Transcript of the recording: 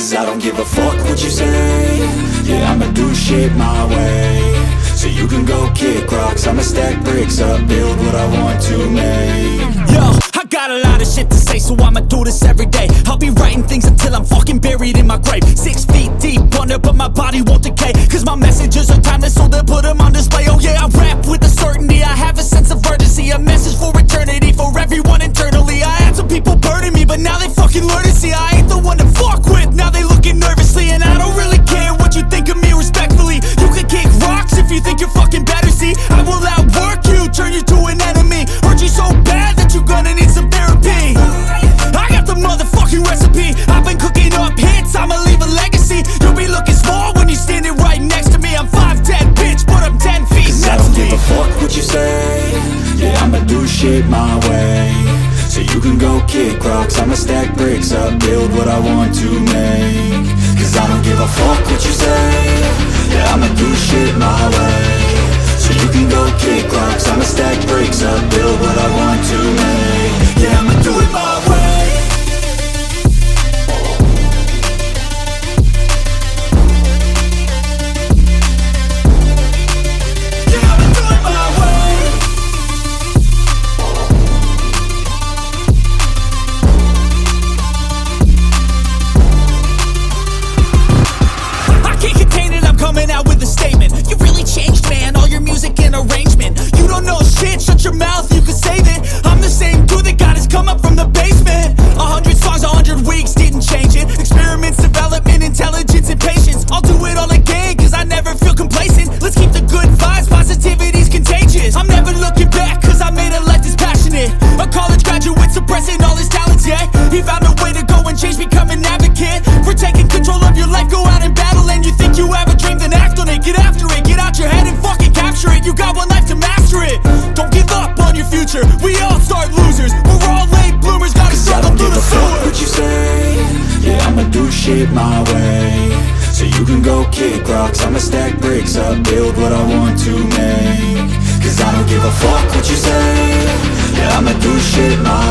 Cause I don't give a fuck what you say. Yeah, I'ma do shit my way. So you can go kick rocks, I'ma stack bricks up, build what I want to make. Yo, I got a lot of shit to say, so I'ma do this every day. I'll be writing things until I'm fucking buried in my grave. 6 feet deep under, but my body won't decay. Cause my messages are timeless, so they'll put them on display. Oh yeah, I rap with a certainty, I have a sense of urgency. A message for eternity, for everyone internally. I had some people burning me, but now they fucking learn to see I ain't the one to fuck with, now they looking nervously. And I don't really care what you think of me, respectfully. You can kick rocks if you think you're fucking better, see. I will outwork you, turn you to an enemy. Hurt you so bad that you're gonna need some therapy. I got the motherfucking recipe, I've been cooking up hits, I'ma leave a legacy. You'll be looking small when you're standing right next to me. I'm 5'10", bitch, but I'm 10 feet Cause next I don't to me. give a fuck what you say. Yeah, I'ma do shit my way. So you can go kick rocks, I'ma stack bricks up, build what I want to make. Cause I don't give a fuck what you say. Yeah, I'ma do shit my way. So you can go kick rocks, I'ma stack bricks up, build what I want to make. Yeah, I'ma do it my way. Coming out with a statement. You really changed, man, all your music and arrangement. You don't know shit, shut your mouth, you can save it. I'm the same dude that got his come up from the basement. 100 songs, 100 weeks, didn't change it. Experiments, development, intelligence, and patience. I'll do it all again, cause I never feel complacent. Let's keep the good vibes, positivity's contagious. I'm never looking back, cause I made a life that's passionate. A college graduate suppressing all his talents, yeah. He found a way to go and change, become an advocate. For taking control of your life, go out and battle. And you think you have a dream, then act on it. Get after it, get out your head and fucking capture it. You got one life to master it. Don't give up on your future, we all start losers. We're all late bloomers, gotta struggle through the sewer. What you say? Yeah, I'ma do shit my way. So you can go kick rocks, I'ma stack bricks up, build what I want to make. Cause I don't give a fuck what you say. Yeah, I'ma do shit my